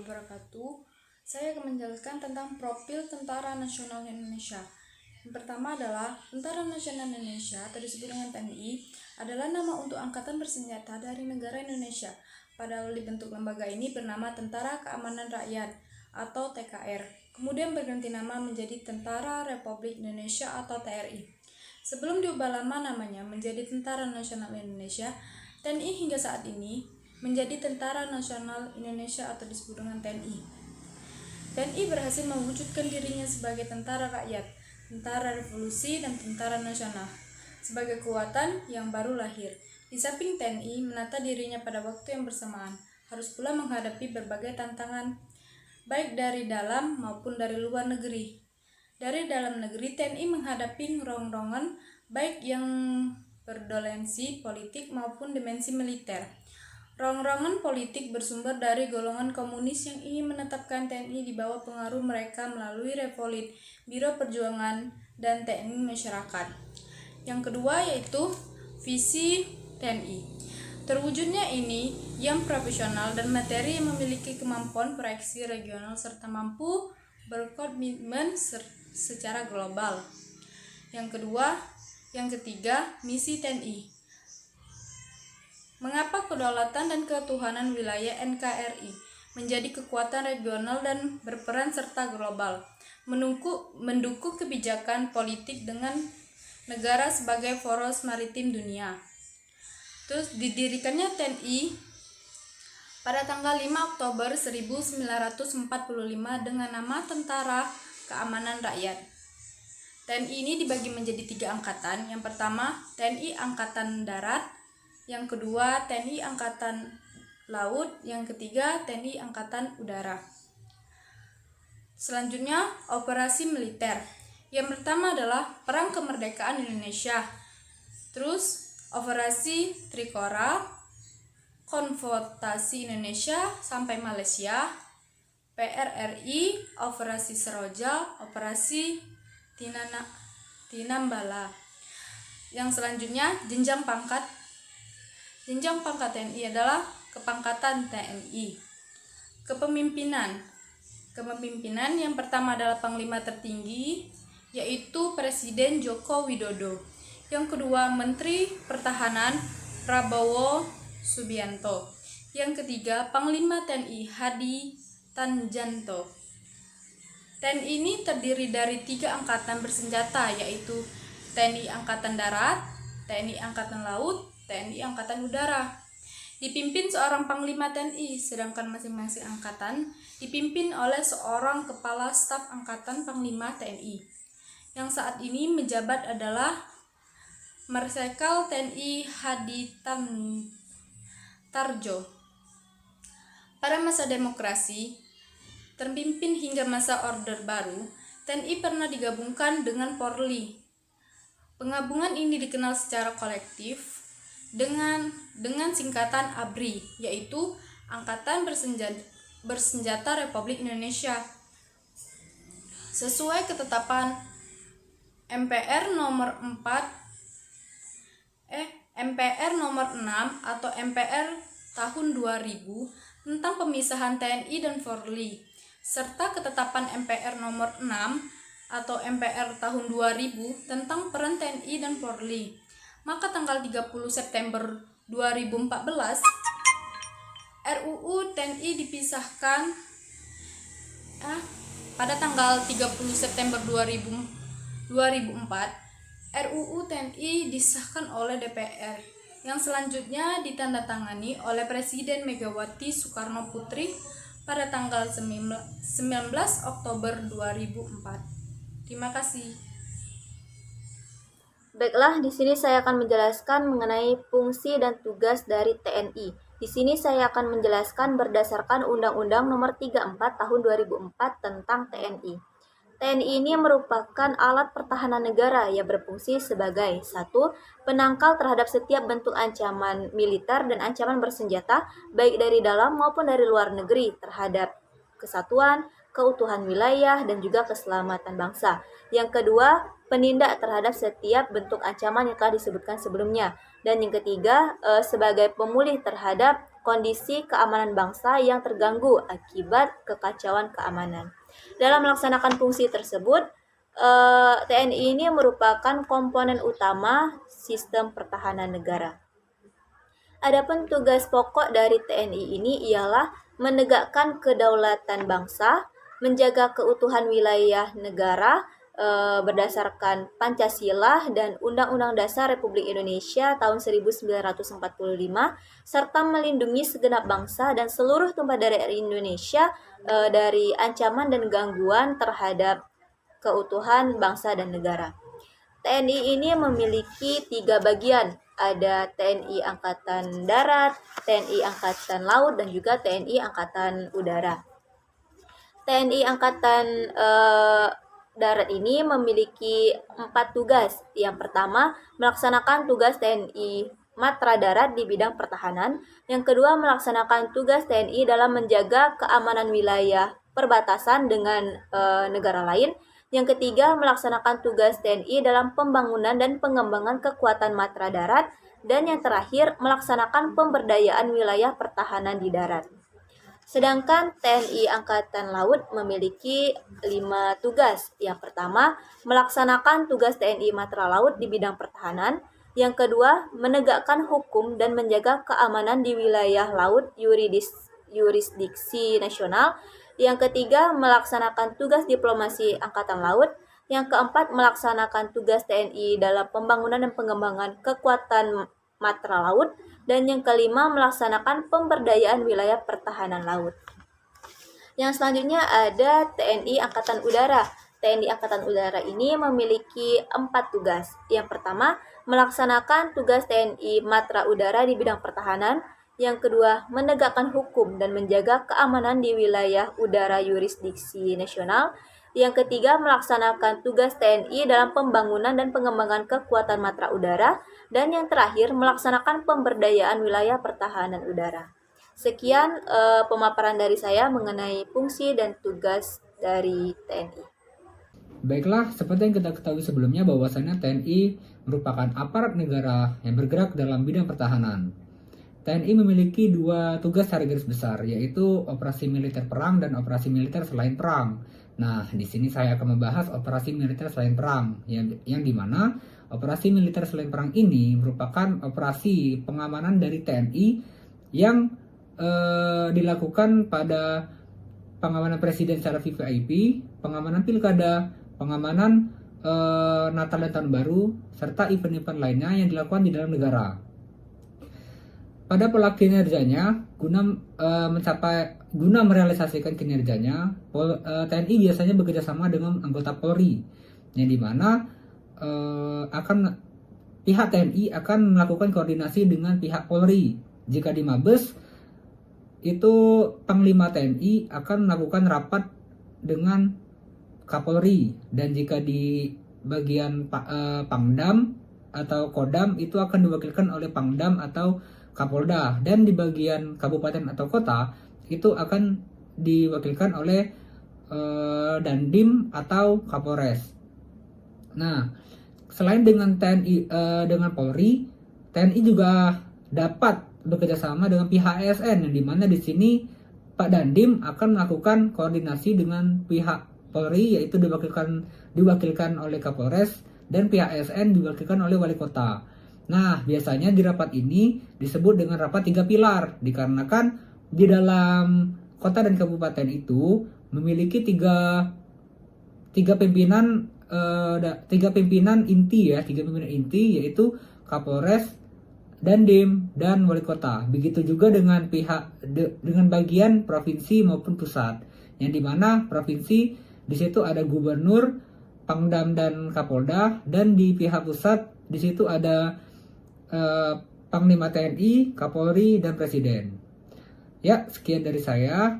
wabarakatuh. Saya akan menjelaskan tentang profil Tentara Nasional Indonesia. Yang pertama adalah Tentara Nasional Indonesia atau disebut dengan TNI adalah nama untuk angkatan bersenjata dari negara Indonesia. Pada awal dibentuk lembaga ini bernama Tentara Keamanan Rakyat atau TKR. Kemudian berganti nama menjadi Tentara Republik Indonesia atau TRI. Sebelum diubah lama namanya menjadi Tentara Nasional Indonesia, TNI hingga saat ini menjadi Tentara Nasional Indonesia atau disebut dengan TNI. TNI berhasil mewujudkan dirinya sebagai tentara rakyat, tentara revolusi, dan tentara nasional sebagai kekuatan yang baru lahir. Di samping TNI menata dirinya pada waktu yang bersamaan, harus pula menghadapi berbagai tantangan, baik dari dalam maupun dari luar negeri. Dari dalam negeri, TNI menghadapi rongrongan baik yang berdolensi politik maupun dimensi militer. Rongrongan politik bersumber dari golongan komunis yang ingin menetapkan TNI di bawah pengaruh mereka melalui Repolit, Biro Perjuangan, dan TNI Masyarakat. Yang kedua yaitu visi TNI. Terwujudnya ini yang profesional dan materi yang memiliki kemampuan proyeksi regional serta mampu berkomitmen secara global. Yang ketiga, misi TNI. Mengapa kedaulatan dan ketuhanan wilayah NKRI menjadi kekuatan regional dan berperan serta global, mendukung kebijakan politik dengan negara sebagai poros maritim dunia. Terus didirikannya TNI pada tanggal 5 Oktober 1945 dengan nama Tentara Keamanan Rakyat. TNI ini dibagi menjadi 3 angkatan. Yang pertama, TNI Angkatan Darat. Yang kedua, TNI Angkatan Laut. Yang ketiga, TNI Angkatan Udara. Selanjutnya, operasi militer. Yang pertama adalah Perang Kemerdekaan Indonesia. Terus, Operasi Trikora, Konfrontasi Indonesia sampai Malaysia, PRRI, Operasi Seroja, Operasi Tinambala. Yang selanjutnya, jenjang pangkat. Jenjang pangkat TNI adalah kepangkatan TNI. Kepemimpinan yang pertama adalah Panglima tertinggi, yaitu Presiden Joko Widodo. Yang kedua, Menteri Pertahanan Prabowo Subianto. Yang ketiga, Panglima TNI Hadi Tanjanto. TNI ini terdiri dari 3 angkatan bersenjata, yaitu TNI Angkatan Darat, TNI Angkatan Laut, TNI Angkatan Udara. Dipimpin seorang Panglima TNI, sedangkan masing-masing angkatan dipimpin oleh seorang Kepala Staf Angkatan Panglima TNI. Yang saat ini menjabat adalah Marsikal TNI Hadi Tarjo. Pada masa demokrasi, terpimpin hingga masa Orde Baru, TNI pernah digabungkan dengan Polri. Penggabungan ini dikenal secara kolektif dengan singkatan ABRI, yaitu Angkatan Bersenjata Republik Indonesia. Sesuai ketetapan MPR nomor 6 atau MPR tahun 2000 tentang pemisahan TNI dan Polri, serta ketetapan MPR nomor 6 atau MPR tahun 2000 tentang peran TNI dan Polri. Maka tanggal 30 September 2014 RUU TNI dipisahkan pada tanggal 30 September 2004 RUU TNI disahkan oleh DPR yang selanjutnya ditandatangani oleh Presiden Megawati Soekarno Putri pada tanggal 19 Oktober 2004. Terima kasih. Baiklah, di sini saya akan menjelaskan mengenai fungsi dan tugas dari TNI. Di sini saya akan menjelaskan berdasarkan Undang-Undang Nomor 34 Tahun 2004 tentang TNI. TNI ini merupakan alat pertahanan negara yang berfungsi sebagai 1. Penangkal terhadap setiap bentuk ancaman militer dan ancaman bersenjata, baik dari dalam maupun dari luar negeri, terhadap kesatuan, keutuhan wilayah, dan juga keselamatan bangsa. Yang kedua, penindak terhadap setiap bentuk ancaman yang telah disebutkan sebelumnya. Dan yang ketiga, sebagai pemulih terhadap kondisi keamanan bangsa yang terganggu akibat kekacauan keamanan. Dalam melaksanakan fungsi tersebut, TNI ini merupakan komponen utama sistem pertahanan negara. Adapun tugas pokok dari TNI ini ialah menegakkan kedaulatan bangsa, menjaga keutuhan wilayah negara, berdasarkan Pancasila dan Undang-Undang Dasar Republik Indonesia tahun 1945, serta melindungi segenap bangsa dan seluruh tumpah darah Indonesia dari ancaman dan gangguan terhadap keutuhan bangsa dan negara. TNI ini memiliki 3 bagian, ada TNI Angkatan Darat, TNI Angkatan Laut, dan juga TNI Angkatan Udara. TNI Angkatan Darat ini memiliki 4 tugas. Yang pertama, melaksanakan tugas TNI Matra Darat di bidang pertahanan. Yang kedua, melaksanakan tugas TNI dalam menjaga keamanan wilayah perbatasan dengan negara lain. Yang ketiga, melaksanakan tugas TNI dalam pembangunan dan pengembangan kekuatan Matra Darat. Dan yang terakhir, melaksanakan pemberdayaan wilayah pertahanan di darat. Sedangkan TNI Angkatan Laut memiliki 5 tugas. Yang pertama, melaksanakan tugas TNI Matra Laut di bidang pertahanan. Yang kedua, menegakkan hukum dan menjaga keamanan di wilayah laut yurisdiksi nasional. Yang ketiga, melaksanakan tugas diplomasi Angkatan Laut. Yang keempat, melaksanakan tugas TNI dalam pembangunan dan pengembangan kekuatan Matra Laut. Dan yang kelima, melaksanakan pemberdayaan wilayah pertahanan laut. Yang selanjutnya ada TNI Angkatan Udara. TNI Angkatan Udara ini memiliki 4 tugas. Yang pertama, melaksanakan tugas TNI Matra Udara di bidang pertahanan. Yang kedua, menegakkan hukum dan menjaga keamanan di wilayah udara yurisdiksi nasional. Yang ketiga, melaksanakan tugas TNI dalam pembangunan dan pengembangan kekuatan Matra Udara. Dan yang terakhir, melaksanakan pemberdayaan wilayah pertahanan udara. Sekian pemaparan dari saya mengenai fungsi dan tugas dari TNI. Baiklah, seperti yang kita ketahui sebelumnya bahwasannya TNI merupakan aparat negara yang bergerak dalam bidang pertahanan. TNI memiliki 2 tugas secara garis besar, yaitu operasi militer perang dan operasi militer selain perang. Nah, di sini saya akan membahas operasi militer selain perang, yang dimana operasi militer selain perang ini merupakan operasi pengamanan dari TNI yang dilakukan pada pengamanan presiden secara VIP, pengamanan pilkada, pengamanan Natal dan Tahun Baru, serta event-event lainnya yang dilakukan di dalam negara. Pada pola kinerjanya, guna merealisasikan kinerjanya, TNI biasanya bekerjasama dengan anggota Polri, yang dimana pihak TNI akan melakukan koordinasi dengan pihak Polri. Jika di Mabes, itu Panglima TNI akan melakukan rapat dengan Kapolri, dan jika di bagian Pangdam atau Kodam itu akan diwakilkan oleh Pangdam atau Kapolda, dan di bagian kabupaten atau kota itu akan diwakilkan oleh Dandim atau Kapolres. Nah, selain dengan TNI dengan Polri, TNI juga dapat bekerjasama dengan pihak ASN, yang dimana di sini Pak Dandim akan melakukan koordinasi dengan pihak Polri, yaitu diwakilkan oleh Kapolres, dan pihak ASN diwakilkan oleh wali kota. Nah, biasanya di rapat ini disebut dengan rapat 3 pilar, dikarenakan di dalam kota dan kabupaten itu memiliki tiga pimpinan inti, yaitu Kapolres, Dandim, dan wali kota. Begitu juga dengan dengan bagian provinsi maupun pusat, yang dimana provinsi di situ ada gubernur, Pangdam, dan Kapolda, dan di pihak pusat di situ ada Panglima TNI, Kapolri, dan Presiden. Ya, sekian dari saya.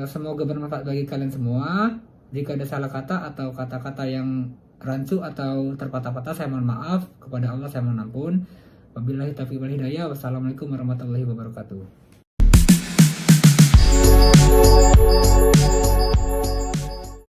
Semoga bermanfaat bagi kalian semua. Jika ada salah kata atau kata-kata yang rancu atau terpatah-patah, saya mohon maaf. Kepada Allah saya mohon ampun. Wabillahi taufiq wal hidayah. Wassalamualaikum warahmatullahi wabarakatuh.